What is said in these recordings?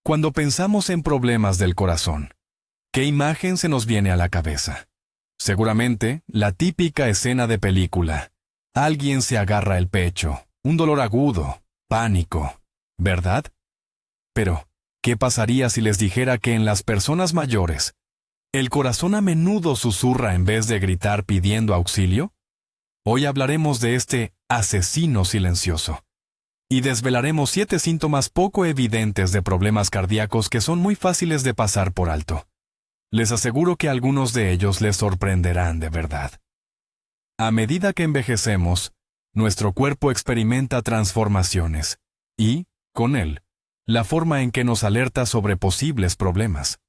Cuando pensamos en problemas del corazón, ¿qué imagen se nos viene a la cabeza? Seguramente, la típica escena de película. Alguien se agarra el pecho, un dolor agudo, pánico, ¿verdad? Pero, ¿qué pasaría si les dijera que en las personas mayores, el corazón a menudo susurra en vez de gritar pidiendo auxilio? Hoy hablaremos de este asesino silencioso. Y desvelaremos 7 síntomas poco evidentes de problemas cardíacos que son muy fáciles de pasar por alto. Les aseguro que algunos de ellos les sorprenderán de verdad. A medida que envejecemos, nuestro cuerpo experimenta transformaciones y, con él, la forma en que nos alerta sobre posibles problemas.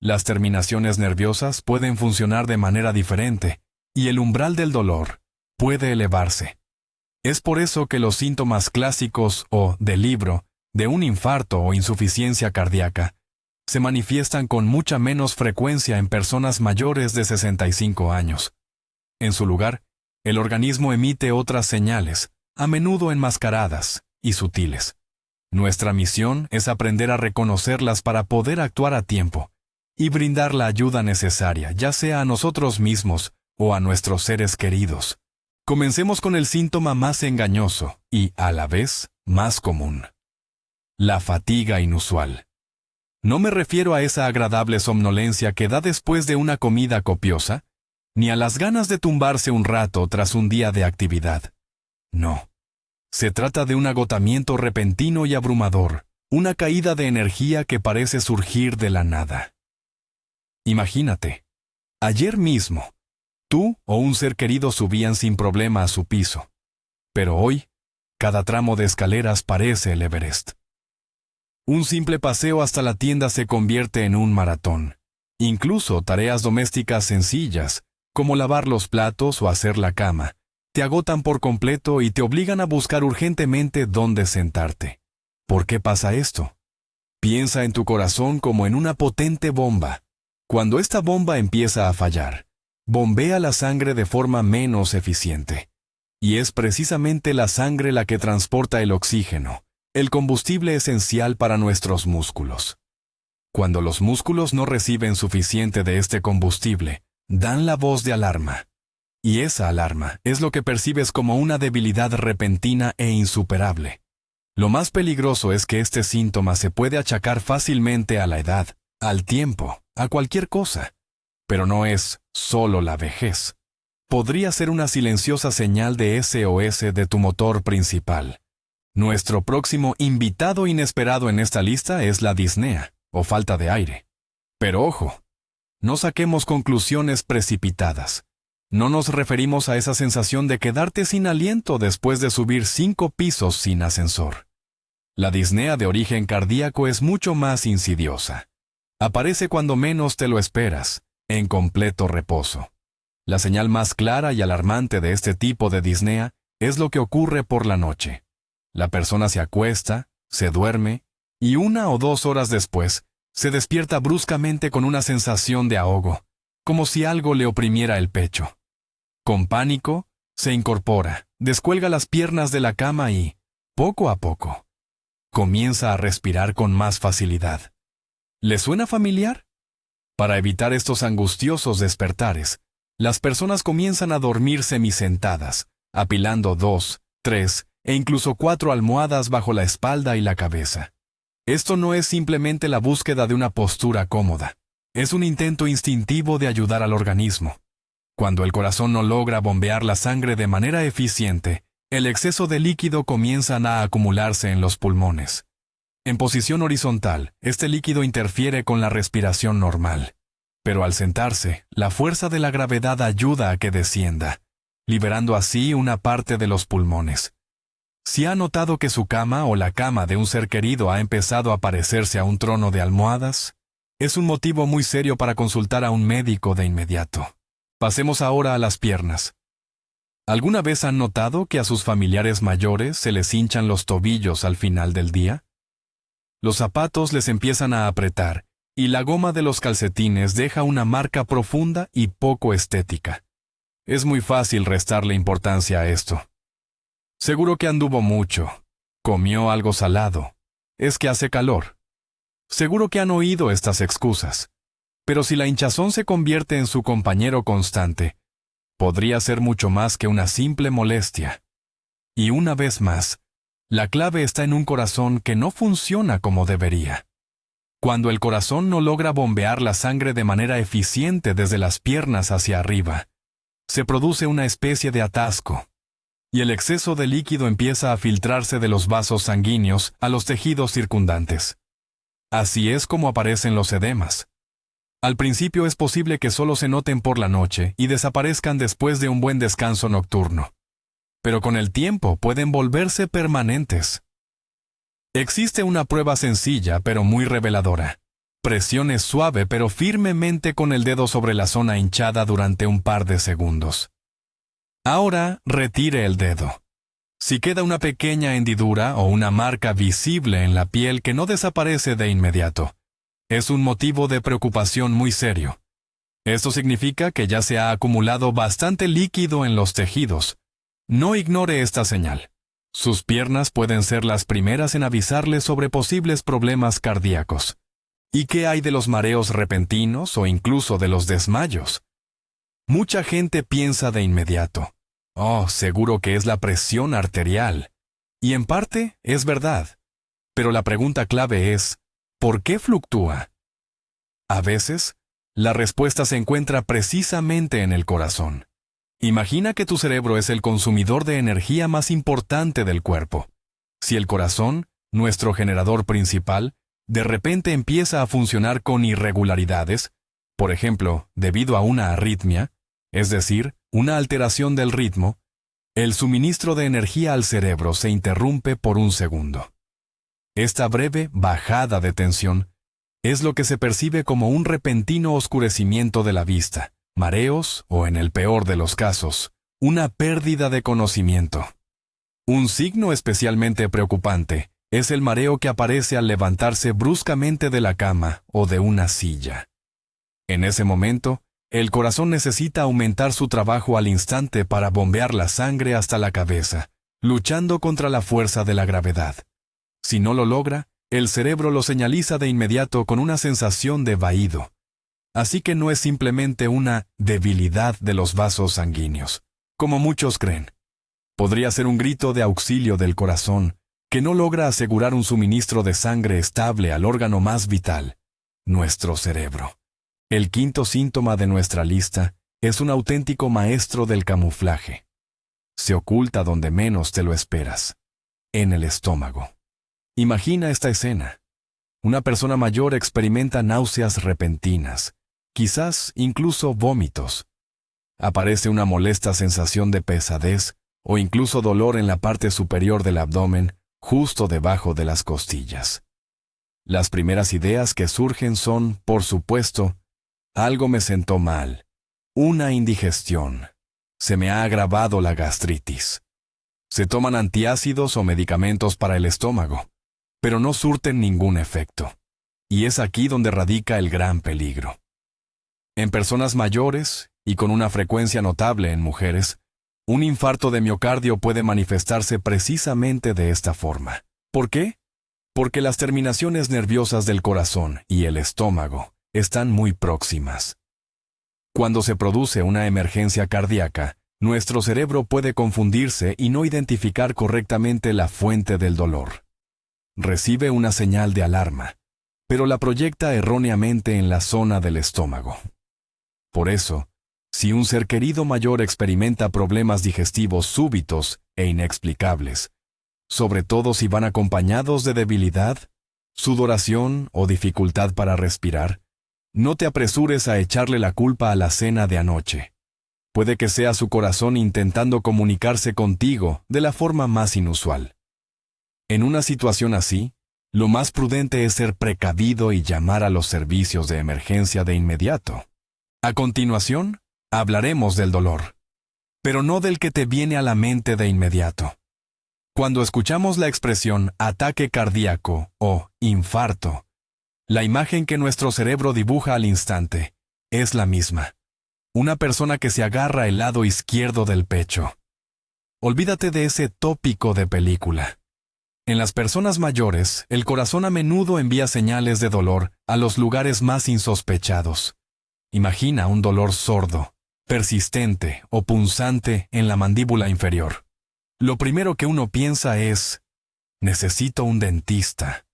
Las terminaciones nerviosas pueden funcionar de manera diferente y el umbral del dolor puede elevarse. Es por eso que los síntomas clásicos o del libro de un infarto o insuficiencia cardíaca se manifiestan con mucha menos frecuencia en personas mayores de 65 años. En su lugar, el organismo emite otras señales, a menudo enmascaradas y sutiles. Nuestra misión es aprender a reconocerlas para poder actuar a tiempo y brindar la ayuda necesaria, ya sea a nosotros mismos o a nuestros seres queridos. Comencemos con el síntoma más engañoso y, a la vez, más común. La fatiga inusual. No me refiero a esa agradable somnolencia que da después de una comida copiosa, ni a las ganas de tumbarse un rato tras un día de actividad. No. Se trata de un agotamiento repentino y abrumador, una caída de energía que parece surgir de la nada. Imagínate, ayer mismo, tú o un ser querido subían sin problema a su piso, pero hoy, cada tramo de escaleras parece el Everest. Un simple paseo hasta la tienda se convierte en un maratón. Incluso tareas domésticas sencillas, como lavar los platos o hacer la cama, te agotan por completo y te obligan a buscar urgentemente dónde sentarte. ¿Por qué pasa esto? Piensa en tu corazón como en una potente bomba. Cuando esta bomba empieza a fallar, bombea la sangre de forma menos eficiente. Y es precisamente la sangre la que transporta el oxígeno, el combustible esencial para nuestros músculos. Cuando los músculos no reciben suficiente de este combustible, dan la voz de alarma. Y esa alarma es lo que percibes como una debilidad repentina e insuperable. Lo más peligroso es que este síntoma se puede achacar fácilmente a la edad, al tiempo, a cualquier cosa. Pero no es solo la vejez. Podría ser una silenciosa señal de SOS de tu motor principal. Nuestro próximo invitado inesperado en esta lista es la disnea, o falta de aire. Pero ojo, no saquemos conclusiones precipitadas. No nos referimos a esa sensación de quedarte sin aliento después de subir 5 pisos sin ascensor. La disnea de origen cardíaco es mucho más insidiosa. Aparece cuando menos te lo esperas, en completo reposo. La señal más clara y alarmante de este tipo de disnea es lo que ocurre por la noche. La persona se acuesta, se duerme, y 1 o 2 horas después, se despierta bruscamente con una sensación de ahogo, como si algo le oprimiera el pecho. Con pánico, se incorpora, descuelga las piernas de la cama y, poco a poco, comienza a respirar con más facilidad. ¿Le suena familiar? Para evitar estos angustiosos despertares, las personas comienzan a dormir semisentadas, apilando 2, 3 e incluso 4 almohadas bajo la espalda y la cabeza. Esto no es simplemente la búsqueda de una postura cómoda. Es un intento instintivo de ayudar al organismo. Cuando el corazón no logra bombear la sangre de manera eficiente, el exceso de líquido comienza a acumularse en los pulmones. En posición horizontal, este líquido interfiere con la respiración normal. Pero al sentarse, la fuerza de la gravedad ayuda a que descienda, liberando así una parte de los pulmones. Si ha notado que su cama o la cama de un ser querido ha empezado a parecerse a un trono de almohadas, es un motivo muy serio para consultar a un médico de inmediato. Pasemos ahora a las piernas. ¿Alguna vez han notado que a sus familiares mayores se les hinchan los tobillos al final del día? Los zapatos les empiezan a apretar, y la goma de los calcetines deja una marca profunda y poco estética. Es muy fácil restarle importancia a esto. Seguro que anduvo mucho, comió algo salado, es que hace calor. Seguro que han oído estas excusas. Pero si la hinchazón se convierte en su compañero constante, podría ser mucho más que una simple molestia. Y una vez más, la clave está en un corazón que no funciona como debería. Cuando el corazón no logra bombear la sangre de manera eficiente desde las piernas hacia arriba, se produce una especie de atasco, y el exceso de líquido empieza a filtrarse de los vasos sanguíneos a los tejidos circundantes. Así es como aparecen los edemas. Al principio es posible que solo se noten por la noche y desaparezcan después de un buen descanso nocturno. Pero con el tiempo pueden volverse permanentes. Existe una prueba sencilla pero muy reveladora. Presione suave pero firmemente con el dedo sobre la zona hinchada durante un par de segundos. Ahora retire el dedo. Si queda una pequeña hendidura o una marca visible en la piel que no desaparece de inmediato, es un motivo de preocupación muy serio. Esto significa que ya se ha acumulado bastante líquido en los tejidos. No ignore esta señal. Sus piernas pueden ser las primeras en avisarle sobre posibles problemas cardíacos. ¿Y qué hay de los mareos repentinos o incluso de los desmayos? Mucha gente piensa de inmediato, oh, seguro que es la presión arterial. Y en parte es verdad. Pero la pregunta clave es, ¿por qué fluctúa? A veces, la respuesta se encuentra precisamente en el corazón. Imagina que tu cerebro es el consumidor de energía más importante del cuerpo. Si el corazón, nuestro generador principal, de repente empieza a funcionar con irregularidades, por ejemplo, debido a una arritmia, es decir, una alteración del ritmo, el suministro de energía al cerebro se interrumpe por un segundo. Esta breve bajada de tensión es lo que se percibe como un repentino oscurecimiento de la vista, mareos o, en el peor de los casos, una pérdida de conocimiento. Un signo especialmente preocupante es el mareo que aparece al levantarse bruscamente de la cama o de una silla. En ese momento, el corazón necesita aumentar su trabajo al instante para bombear la sangre hasta la cabeza, luchando contra la fuerza de la gravedad. Si no lo logra, el cerebro lo señaliza de inmediato con una sensación de vaído. Así que no es simplemente una debilidad de los vasos sanguíneos, como muchos creen. Podría ser un grito de auxilio del corazón, que no logra asegurar un suministro de sangre estable al órgano más vital, nuestro cerebro. El quinto síntoma de nuestra lista es un auténtico maestro del camuflaje. Se oculta donde menos te lo esperas, en el estómago. Imagina esta escena. Una persona mayor experimenta náuseas repentinas, quizás incluso vómitos. Aparece una molesta sensación de pesadez o incluso dolor en la parte superior del abdomen, justo debajo de las costillas. Las primeras ideas que surgen son, por supuesto, algo me sentó mal, una indigestión, se me ha agravado la gastritis. Se toman antiácidos o medicamentos para el estómago, pero no surten ningún efecto. Y es aquí donde radica el gran peligro. En personas mayores, y con una frecuencia notable en mujeres, un infarto de miocardio puede manifestarse precisamente de esta forma. ¿Por qué? Porque las terminaciones nerviosas del corazón y el estómago están muy próximas. Cuando se produce una emergencia cardíaca, nuestro cerebro puede confundirse y no identificar correctamente la fuente del dolor. Recibe una señal de alarma, pero la proyecta erróneamente en la zona del estómago. Por eso, si un ser querido mayor experimenta problemas digestivos súbitos e inexplicables, sobre todo si van acompañados de debilidad, sudoración o dificultad para respirar, no te apresures a echarle la culpa a la cena de anoche. Puede que sea su corazón intentando comunicarse contigo de la forma más inusual. En una situación así, lo más prudente es ser precavido y llamar a los servicios de emergencia de inmediato. A continuación, hablaremos del dolor, pero no del que te viene a la mente de inmediato. Cuando escuchamos la expresión ataque cardíaco o infarto, la imagen que nuestro cerebro dibuja al instante es la misma. Una persona que se agarra el lado izquierdo del pecho. Olvídate de ese tópico de película. En las personas mayores, el corazón a menudo envía señales de dolor a los lugares más insospechados. Imagina un dolor sordo, persistente o punzante en la mandíbula inferior. Lo primero que uno piensa es, necesito un dentista.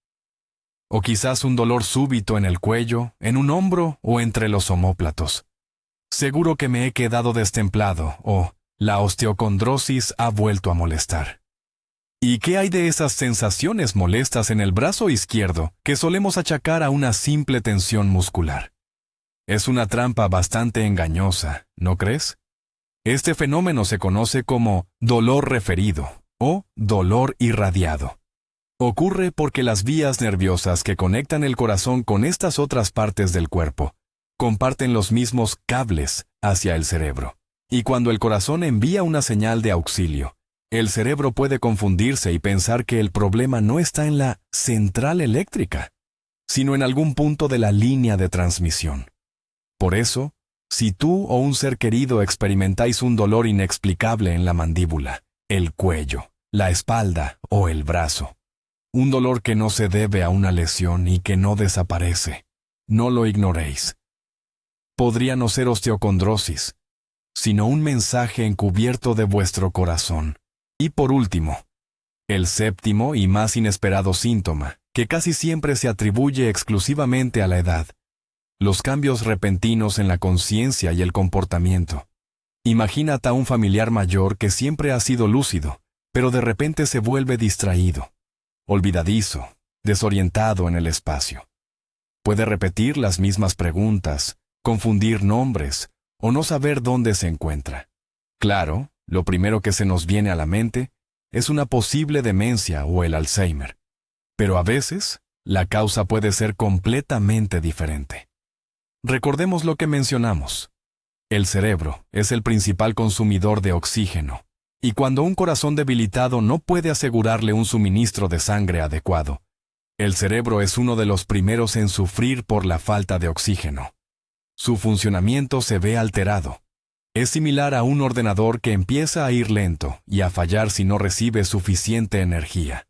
O quizás un dolor súbito en el cuello, en un hombro o entre los omóplatos. Seguro que me he quedado destemplado o la osteocondrosis ha vuelto a molestar. ¿Y qué hay de esas sensaciones molestas en el brazo izquierdo que solemos achacar a una simple tensión muscular? Es una trampa bastante engañosa, ¿no crees? Este fenómeno se conoce como dolor referido o dolor irradiado. Ocurre porque las vías nerviosas que conectan el corazón con estas otras partes del cuerpo comparten los mismos cables hacia el cerebro. Y cuando el corazón envía una señal de auxilio, el cerebro puede confundirse y pensar que el problema no está en la central eléctrica, sino en algún punto de la línea de transmisión. Por eso, si tú o un ser querido experimentáis un dolor inexplicable en la mandíbula, el cuello, la espalda o el brazo, un dolor que no se debe a una lesión y que no desaparece, no lo ignoréis. Podría no ser osteocondrosis, sino un mensaje encubierto de vuestro corazón. Y por último, el séptimo y más inesperado síntoma, que casi siempre se atribuye exclusivamente a la edad: los cambios repentinos en la conciencia y el comportamiento. Imagínate a un familiar mayor que siempre ha sido lúcido, pero de repente se vuelve distraído, olvidadizo, desorientado en el espacio. Puede repetir las mismas preguntas, confundir nombres o no saber dónde se encuentra. Claro, lo primero que se nos viene a la mente es una posible demencia o el Alzheimer. Pero a veces, la causa puede ser completamente diferente. Recordemos lo que mencionamos. El cerebro es el principal consumidor de oxígeno, y cuando un corazón debilitado no puede asegurarle un suministro de sangre adecuado, el cerebro es uno de los primeros en sufrir por la falta de oxígeno. Su funcionamiento se ve alterado. Es similar a un ordenador que empieza a ir lento y a fallar si no recibe suficiente energía.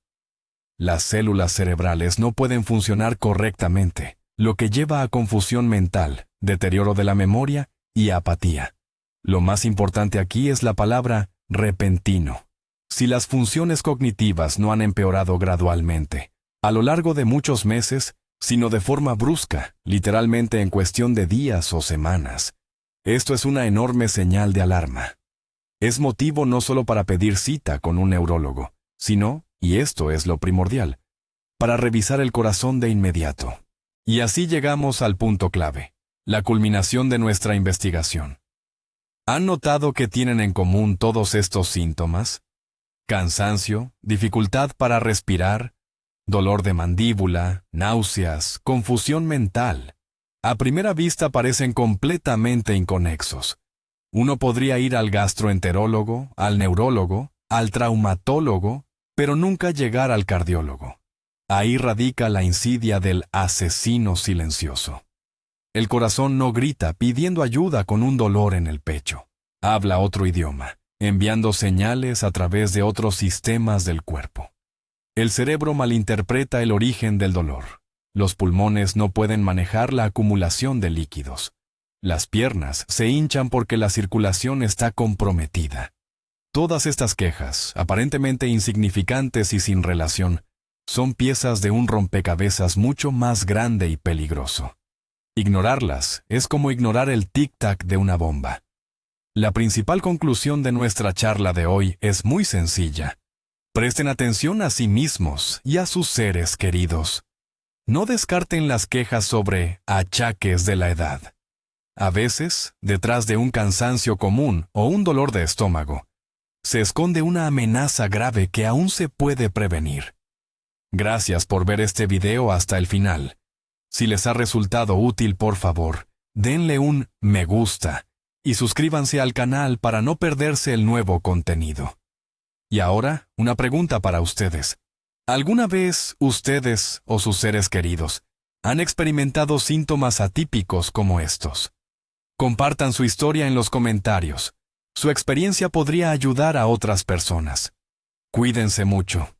Las células cerebrales no pueden funcionar correctamente, lo que lleva a confusión mental, deterioro de la memoria y apatía. Lo más importante aquí es la palabra repentino. Si las funciones cognitivas no han empeorado gradualmente, a lo largo de muchos meses, sino de forma brusca, literalmente en cuestión de días o semanas, esto es una enorme señal de alarma. Es motivo no solo para pedir cita con un neurólogo, sino, y esto es lo primordial, para revisar el corazón de inmediato. Y así llegamos al punto clave, la culminación de nuestra investigación. ¿Han notado que tienen en común todos estos síntomas? Cansancio, dificultad para respirar, dolor de mandíbula, náuseas, confusión mental. A primera vista parecen completamente inconexos. Uno podría ir al gastroenterólogo, al neurólogo, al traumatólogo, pero nunca llegar al cardiólogo. Ahí radica la insidia del asesino silencioso. El corazón no grita pidiendo ayuda con un dolor en el pecho. Habla otro idioma, enviando señales a través de otros sistemas del cuerpo. El cerebro malinterpreta el origen del dolor. Los pulmones no pueden manejar la acumulación de líquidos. Las piernas se hinchan porque la circulación está comprometida. Todas estas quejas, aparentemente insignificantes y sin relación, son piezas de un rompecabezas mucho más grande y peligroso. Ignorarlas es como ignorar el tic-tac de una bomba. La principal conclusión de nuestra charla de hoy es muy sencilla. Presten atención a sí mismos y a sus seres queridos. No descarten las quejas sobre achaques de la edad. A veces, detrás de un cansancio común o un dolor de estómago, se esconde una amenaza grave que aún se puede prevenir. Gracias por ver este video hasta el final. Si les ha resultado útil, por favor, denle un me gusta y suscríbanse al canal para no perderse el nuevo contenido. Y ahora, una pregunta para ustedes. ¿Alguna vez ustedes o sus seres queridos han experimentado síntomas atípicos como estos? Compartan su historia en los comentarios. Su experiencia podría ayudar a otras personas. Cuídense mucho.